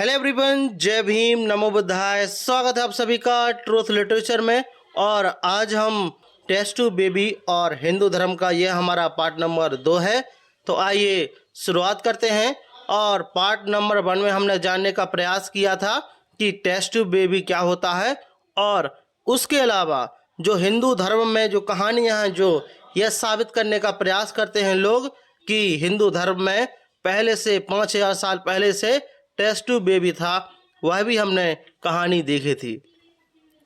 Hello everyone, जय भीम, नमो बुद्धाय। स्वागत है आप सभी का ट्रूथ लिटरेचर में। और आज हम टेस्ट टू बेबी और हिंदू धर्म का यह हमारा पार्ट नंबर 2 है। तो आइए शुरुआत करते हैं। और पार्ट नंबर 1 में हमने जानने का प्रयास किया था कि टेस्ट टू बेबी क्या होता है, और उसके अलावा जो हिंदू धर्म में जो कहानियाँ हैं जो यह साबित करने का प्रयास करते हैं लोग कि हिंदू धर्म में पहले से 5000 साल पहले से टेस्ट टू बेबी था, वह भी हमने कहानी देखी थी।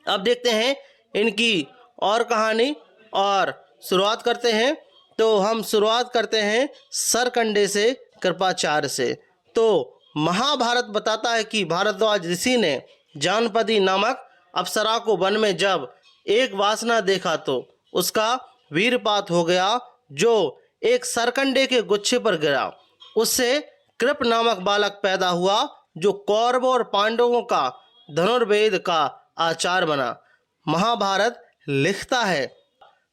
अब देखते हैं इनकी और कहानी और शुरुआत करते हैं। तो हम शुरुआत करते हैं सरकंडे से, कृपाचार्य से। तो महाभारत बताता है कि भारद्वाज ऋषि ने जानपदी नामक अप्सरा को वन में जब एक वासना देखा तो उसका वीरपात हो गया, जो एक सरकंडे के गुच्छे पर गिरा। उससे कृप नामक बालक पैदा हुआ, जो कौरवों और पांडवों का धनुर्वेद का आचार्य बना। महाभारत लिखता है,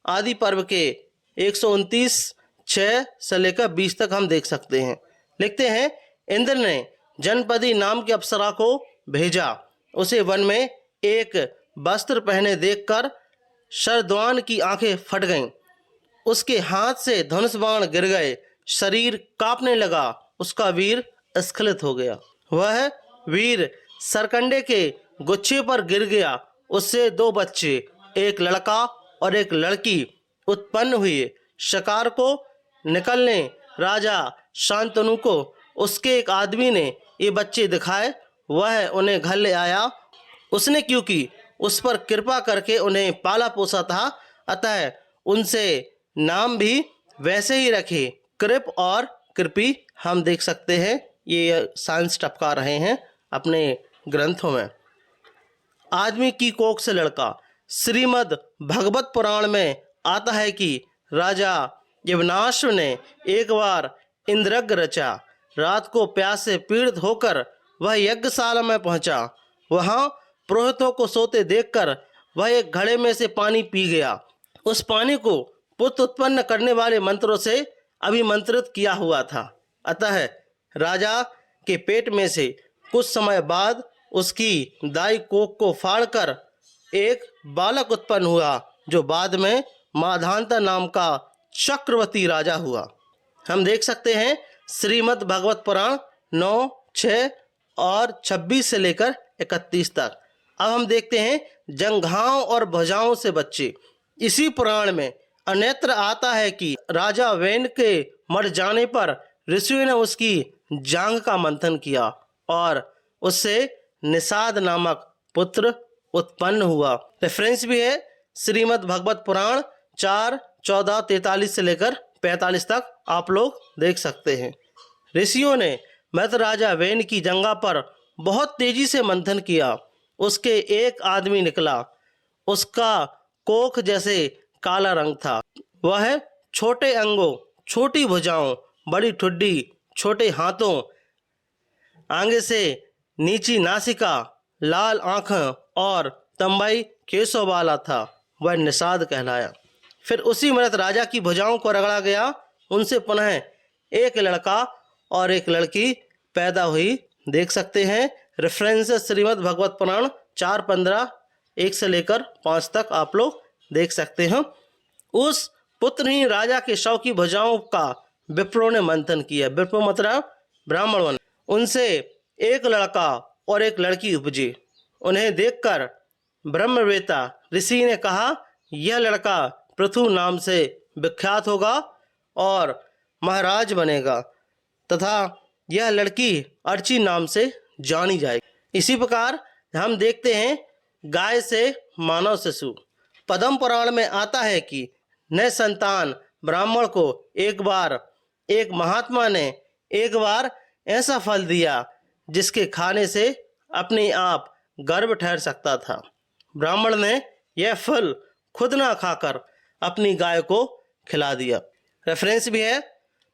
आदि पर्व के 129:6 से लेकर 20 तक हम देख सकते हैं। लिखते हैं, इंद्र ने जनपदी नाम की अप्सरा को भेजा। उसे वन में एक वस्त्र पहने देखकर शरद्वान की आंखें फट गईं। उसके हाथ से धनुष बाण गिर गए, शरीर कांपने लगा, उसका वीर स्खलित हो गया। वह वीर सरकंडे के गुच्छे पर गिर गया। उससे 2 बच्चे, एक लड़का और एक लड़की उत्पन्न हुए। शिकार को निकलने राजा शांतनु को उसके एक आदमी ने ये बच्चे दिखाए। वह उन्हें घर ले आया। उसने क्योंकि उस पर कृपा करके उन्हें पाला पोसा था, अतः उनसे नाम भी वैसे ही रखे, कृप और कृपी। हम देख सकते हैं ये साइंस टपका रहे हैं अपने ग्रंथों में। आदमी की कोख से लड़का। श्रीमद् भगवत पुराण में आता है कि राजा यवनाश्व ने एक बार इंद्रयज्ञ रचा। रात को प्यास से पीड़ित होकर वह यज्ञशाला में पहुंचा। वहां पुरोहितों को सोते देखकर वह एक घड़े में से पानी पी गया। उस पानी को पुत्र उत्पन्न करने वाले मंत्रों से अभिमंत्रित किया हुआ था। अतः राजा के पेट में से कुछ समय बाद उसकी दाई कोख को फाड़कर एक बालक उत्पन्न हुआ, जो बाद में माधांता नाम का चक्रवर्ती राजा हुआ। हम देख सकते हैं श्रीमद् भगवत पुराण 9, 6 और 26 से लेकर 31 तक। अब हम देखते हैं जंघाओं और भुजाओं से बच्चे। इसी पुराण में अन्यत्र आता है कि राजा वेन के मर जाने पर ऋषियों ने उसकी जांघ का मंथन किया और उससे निषाद नामक पुत्र उत्पन्न हुआ। रेफरेंस भी है श्रीमद् भगवत पुराण 4, 14, 43 से लेकर 45 तक, आप लोग देख सकते हैं। ऋषियों ने मृत राजा वेन की जंघा पर बहुत तेजी से मंथन किया। उसके एक आदमी निकला। उसका कोख जैसे काला रंग था। वह छोटे अंगों, छोटी भुजाओं, बड़ी ठुड्डी, छोटे हाथों, आगे से नीची नासिका, लाल आँखें और तंबाई केशों वाला था। वह निषाद कहलाया। फिर उसी मृत राजा की भुजाओं को रगड़ा गया। उनसे पुनः एक लड़का और एक लड़की पैदा हुई। देख सकते हैं रेफरेंस श्रीमद् भगवत पुराण 4:15, 1 से लेकर 5 तक आप लोग देख सकते हैं। उस पुत्रहीन राजा के शव की भुजाओं का विप्रों ने मंथन किया। विप्रो मतलब ब्राह्मण बने। उनसे एक लड़का और एक लड़की उपजे। उन्हें देखकर ब्रह्मवेता ऋषि ने कहा, यह लड़का पृथु नाम से विख्यात होगा और महाराज बनेगा, तथा यह लड़की अर्ची नाम से जानी जाएगी। इसी प्रकार हम देखते हैं गाय से मानव शिशु। पद्म पुराण में आता है कि न संतान ब्राह्मण को एक बार एक महात्मा ने एक बार ऐसा फल दिया जिसके खाने से अपने आप गर्भ ठहर सकता था। ब्राह्मण ने यह फल खुद ना खाकर अपनी गाय को खिला दिया। रेफरेंस भी है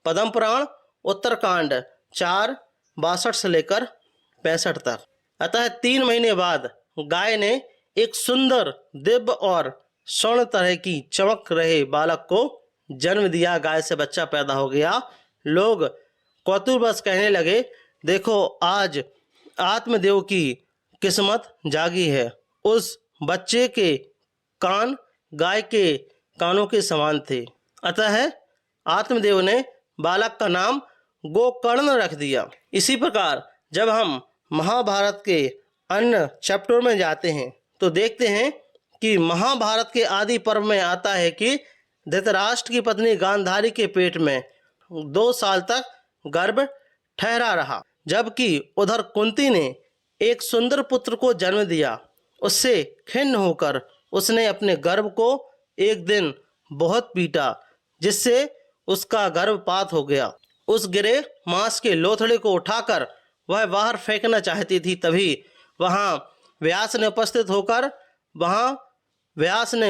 पद्म पुराण उत्तरकांड 4, 62 से लेकर 65 तक। अतः 3 महीने बाद गाय ने एक सुंदर, दिव्य और स्वर्ण तरह की चमक रहे बालक को जन्म दिया। गाय से बच्चा पैदा हो गया। लोग कौतूहलवश कहने लगे, देखो आज आत्मदेव की किस्मत जागी है। उस बच्चे के कान गाय के कानों के समान थे, अतः आत्मदेव ने बालक का नाम गोकर्ण रख दिया। इसी प्रकार जब हम महाभारत के अन्य चैप्टर में जाते हैं तो देखते हैं कि महाभारत के आदि पर्व में आता है कि धृतराष्ट्र की पत्नी गांधारी के पेट में 2 साल तक गर्भ ठहरा रहा, जबकि उधर कुंती ने एक सुंदर पुत्र को जन्म दिया। उससे खिन्न होकर उसने अपने गर्भ को एक दिन बहुत पीटा, जिससे उसका गर्भपात हो गया। उस गिरे मांस के लोथड़े को उठाकर वह बाहर फेंकना चाहती थी, तभी व्यास ने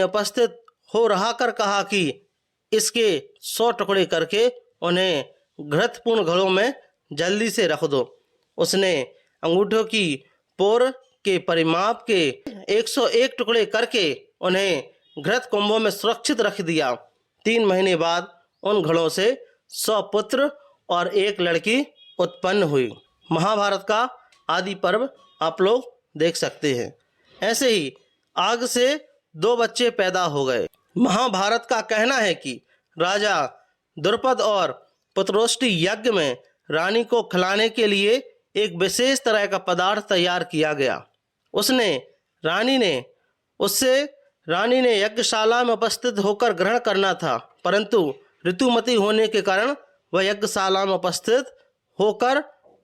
उपस्थित हो रहा कर कहा कि इसके 100 टुकड़े करके उन्हें घृतपूर्ण घड़ों में जल्दी से रख दो। उसने अंगूठों की पोर के परिमाप के 101 टुकड़े करके उन्हें घृत कुंभों में सुरक्षित रख दिया। 3 महीने बाद उन घड़ों से 100 पुत्र और 1 लड़की उत्पन्न हुई। महाभारत का आदि पर्व आप लोग देख सकते हैं। ऐसे ही आग से 2 बच्चे पैदा हो गए। महाभारत का कहना है कि राजा द्रुपद और पुत्रोष्टि यज्ञ में रानी को खिलाने के लिए एक विशेष तरह का पदार्थ तैयार किया गया। रानी ने यज्ञशाला में उपस्थित होकर ग्रहण करना था, परंतु ऋतुमती होने के कारण वह यज्ञशाला में उपस्थित होकर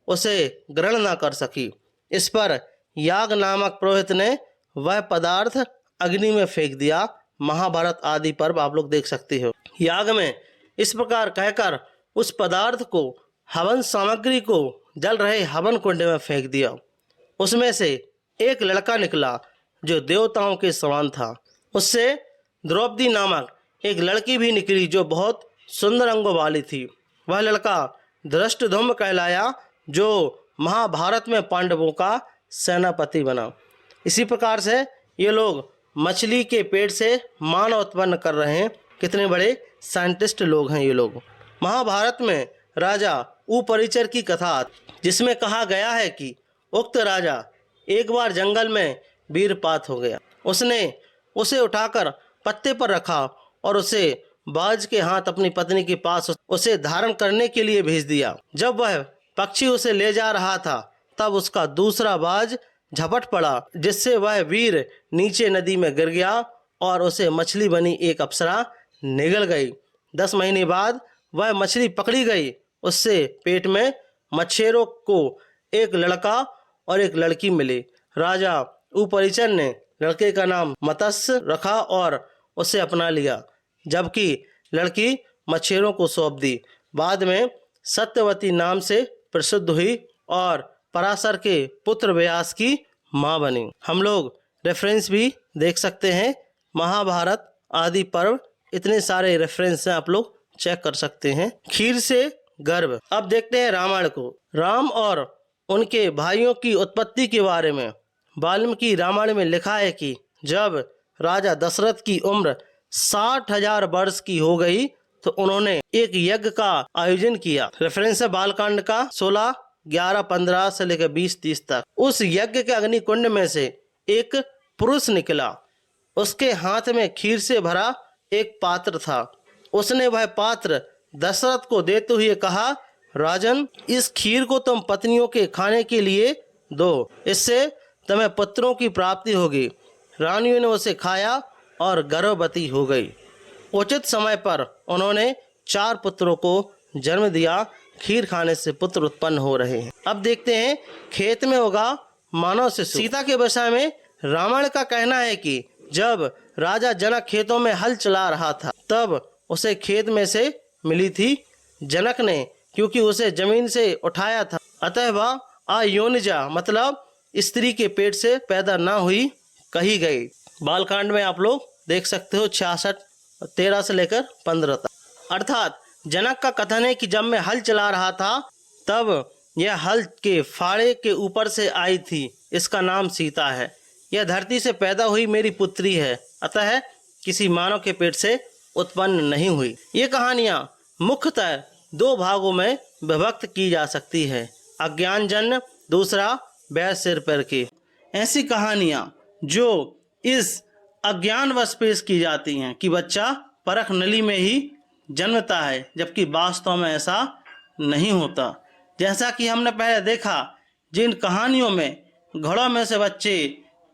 उसे ग्रहण न कर सकी। इस पर याग नामक पुरोहित ने वह पदार्थ अग्नि में फेंक दिया। महाभारत आदि पर्व आप लोग देख सकते हो। याग में इस प्रकार कहकर उस पदार्थ को, हवन सामग्री को जल रहे हवन कुंड में फेंक दिया। उसमें से एक लड़का निकला जो देवताओं के समान था। उससे द्रौपदी नामक एक लड़की भी निकली जो बहुत सुंदर अंगों वाली थी। वह लड़का धृष्टद्युम्न कहलाया, जो महाभारत में पांडवों का सेनापति बना। इसी प्रकार से ये लोग मछली के पेट से मानव उत्पन्न कर रहे हैं। कितने बड़े साइंटिस्ट लोग हैं ये लोग। महाभारत में राजा उपरिचर की कथा, जिसमें कहा गया है कि उक्त राजा एक बार जंगल में वीरपात हो गया। उसने उसे उठाकर पत्ते पर रखा और उसे बाज के हाथ अपनी पत्नी के पास उसे धारण करने के लिए भेज दिया। जब वह पक्षी उसे ले जा रहा था तब उसका दूसरा बाज झपट पड़ा, जिससे वह वीर नीचे नदी में गिर गया और उसे मछली बनी एक अप्सरा निगल गई। 10 महीने बाद वह मछली पकड़ी गई। उससे पेट में मच्छरों को एक लड़का और एक लड़की मिली। राजा उपरिचर ने लड़के का नाम मत्स्य रखा और उसे अपना लिया, जबकि लड़की मच्छरों को सौंप दी। बाद में सत्यवती नाम से प्रसिद्ध हुई और पराशर के पुत्र व्यास की माँ बनी। हम लोग रेफरेंस भी देख सकते हैं। महाभारत आदि पर्व इतने सारे रेफरेंस हैं, आप लोग चेक कर सकते हैं। खीर से गर्भ। अब देखते हैं रामायण को। राम और उनके भाइयों की उत्पत्ति के बारे में वाल्मीकि रामायण में लिखा है कि जब राजा दशरथ की उम्र 60,000 वर्ष की हो गई तो उन्होंने एक यज्ञ का आयोजन किया। रेफरेंस है बालकांड का 16, 11, 15 से लेकर 20, 30 तक। उस यज्ञ के अग्नि कुंड में से एक पुरुष निकला। उसके हाथ में खीर से भरा एक पात्र था। उसने वह पात्र दशरथ को देते हुए कहा, राजन, इस खीर को तुम पत्नियों के खाने के लिए दो, इससे तुम्हें पुत्रों की प्राप्ति होगी। रानियों ने उसे खाया और गर्भवती हो गई। उचित समय पर उन्होंने 4 पुत्रों को जन्म दिया। खीर खाने से पुत्र उत्पन्न हो रहे हैं। अब देखते हैं खेत में होगा मानव शिशु। सीता के विषय में रामायण का कहना है कि जब राजा जनक खेतों में हल चला रहा था तब उसे खेत में से मिली थी। जनक ने क्योंकि उसे जमीन से उठाया था, अतः वह अयोनिजा मतलब स्त्री के पेट से पैदा न हुई कही गई। बालकांड में आप लोग देख सकते हो 66, 13 से लेकर 15 तक। अर्थात जनक का कथन है कि जब मैं हल चला रहा था तब यह हल के फाड़े के ऊपर से आई थी। इसका नाम सीता है। यह धरती से पैदा हुई मेरी पुत्री है, अतः किसी मानव के पेट से उत्पन्न नहीं हुई। ये कहानियाँ मुख्यतः 2 भागों में विभक्त की जा सकती है। अज्ञानजन्य, दूसरा बैर सिर पैर के। ऐसी कहानियाँ जो इस अज्ञानवश पेश की जाती हैं कि बच्चा परख नली में ही जन्मता है, जबकि वास्तव में ऐसा नहीं होता। जैसा कि हमने पहले देखा, जिन कहानियों में घड़ों में से बच्चे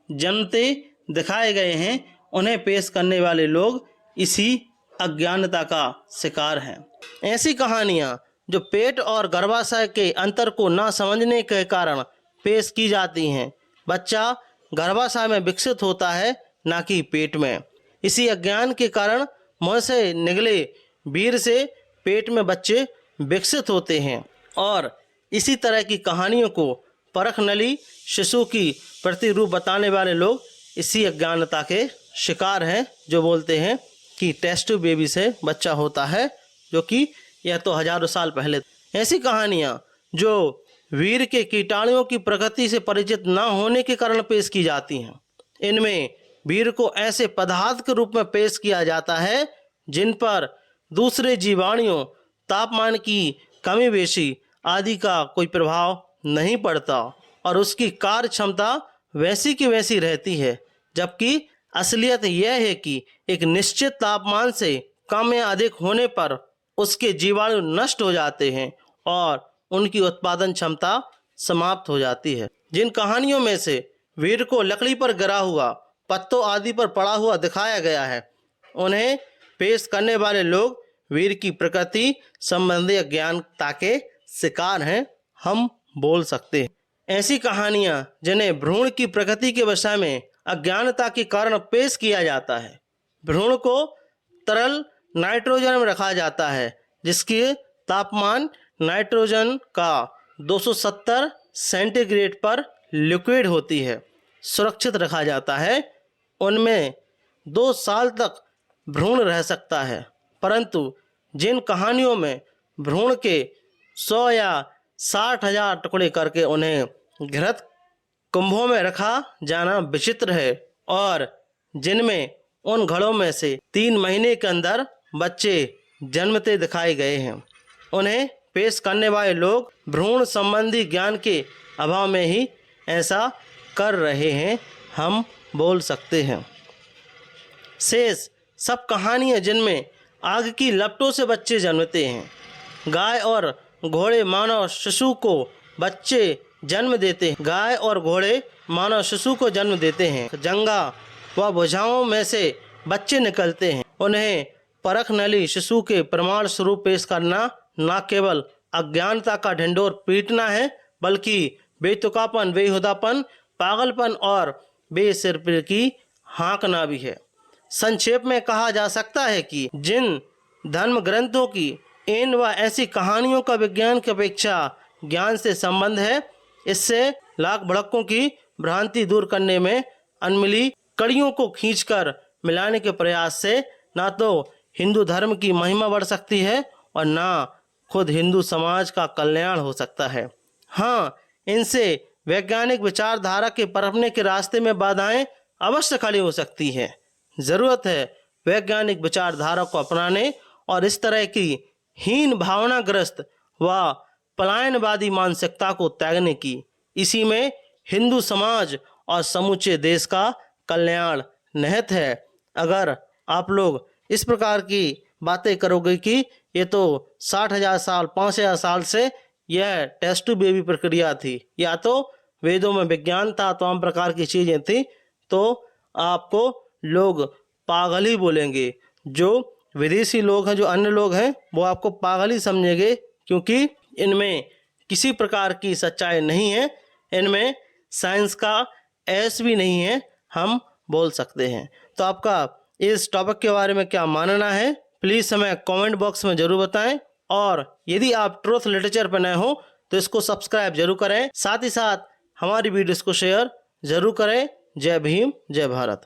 जन्मते दिखाए गए हैं, उन्हें पेश करने वाले लोग इसी अज्ञानता का शिकार हैं। ऐसी कहानियाँ जो पेट और गर्भाशय के अंतर को ना समझने के कारण पेश की जाती हैं। बच्चा गर्भाशय में विकसित होता है, ना कि पेट में। इसी अज्ञान के कारण मुंह से निकले वीर से पेट में बच्चे विकसित होते हैं। और इसी तरह की कहानियों को परख नली शिशु की प्रतिरूप बताने वाले लोग इसी अज्ञानता के शिकार हैं, जो बोलते हैं कि टेस्ट ट्यूब बेबी से बच्चा होता है, जो कि यह तो हजारों साल पहले। ऐसी कहानियाँ जो वीर के कीटाणुओं की प्रकृति से परिचित न होने के कारण पेश की जाती हैं। इनमें वीर को ऐसे पदार्थ के रूप में पेश किया जाता है जिन पर दूसरे जीवाणुओं, तापमान की कमी बेशी आदि का कोई प्रभाव नहीं पड़ता और उसकी कार्य क्षमता वैसी की वैसी रहती है। जबकि असलियत यह है कि एक निश्चित तापमान से कम या अधिक होने पर उसके जीवाणु नष्ट हो जाते हैं और उनकी उत्पादन क्षमता समाप्त हो जाती है। जिन कहानियों में से वीर को लकड़ी पर गिरा हुआ, पत्तों आदि पर पड़ा हुआ दिखाया गया है, उन्हें पेश करने वाले लोग वीर की प्रकृति संबंधी अज्ञानता के शिकार हैं, हम बोल सकते हैं। ऐसी कहानियाँ जिन्हें भ्रूण की प्रकृति के विषय में अज्ञानता के कारण पेश किया जाता है। भ्रूण को तरल नाइट्रोजन में रखा जाता है, जिसकी तापमान नाइट्रोजन का 270 सेंटीग्रेड पर लिक्विड होती है, सुरक्षित रखा जाता है। उनमें 2 साल तक भ्रूण रह सकता है। परंतु जिन कहानियों में भ्रूण के 100 या 60,000 टुकड़े करके उन्हें घृत कुंभों में रखा जाना विचित्र है और जिनमें उन घड़ों में से 3 महीने के अंदर बच्चे जन्मते दिखाए गए हैं, उन्हें पेश करने वाले लोग भ्रूण संबंधी ज्ञान के अभाव में ही ऐसा कर रहे हैं, हम बोल सकते हैं। शेष सब कहानियाँ जिनमें आग की लपटों से बच्चे जन्मते हैं, गाय और घोड़े मानव शिशु को बच्चे जन्म देते हैं। गाय और घोड़े मानव शिशु को जन्म देते हैं। जंगा व भुजाओं में से बच्चे निकलते हैं। उन्हें परख नली शिशु के प्रमाण स्वरूप पेश करना न केवल अज्ञानता का ढिंढोर पीटना है, बल्कि बेतुकापन, बेहुदापन, पागलपन और बेसिरपी की हाँकना भी है। संक्षेप में कहा जा सकता है कि जिन धर्म ग्रंथों की इन व ऐसी कहानियों का विज्ञान की अपेक्षा ज्ञान से संबंध है, इससे लाख भड़कों की भ्रांति दूर करने में अनमिली कड़ियों को खींचकर मिलाने के प्रयास से ना तो हिंदू धर्म की महिमा बढ़ सकती है और ना खुद हिंदू समाज का कल्याण हो सकता है। हाँ, इनसे वैज्ञानिक विचारधारा के पनपने के रास्ते में बाधाएं अवश्य खड़ी हो सकती है। जरूरत है वैज्ञानिक विचारधारा को अपनाने और इस तरह की हीन भावनाग्रस्त व पलायनवादी मानसिकता को त्यागने की। इसी में हिंदू समाज और समूचे देश का कल्याण निहित है। अगर आप लोग इस प्रकार की बातें करोगे कि ये तो 60,000 साल 5,000 साल से यह टेस्ट ट्यूब बेबी प्रक्रिया थी, या तो वेदों में विज्ञान था, तमाम प्रकार की चीज़ें थी, तो आपको लोग पागल ही बोलेंगे। जो विदेशी लोग हैं, जो अन्य लोग हैं, वो आपको पागल ही समझेंगे, क्योंकि इनमें किसी प्रकार की सच्चाई नहीं है, इनमें साइंस का एस भी नहीं है, हम बोल सकते हैं। तो आपका इस टॉपिक के बारे में क्या मानना है, प्लीज़ हमें कमेंट बॉक्स में ज़रूर बताएं। और यदि आप ट्रूथ लिटरेचर पर नए हो तो इसको सब्सक्राइब जरूर करें, साथ ही साथ हमारी वीडियोस को शेयर जरूर करें। जय भीम, जय भारत।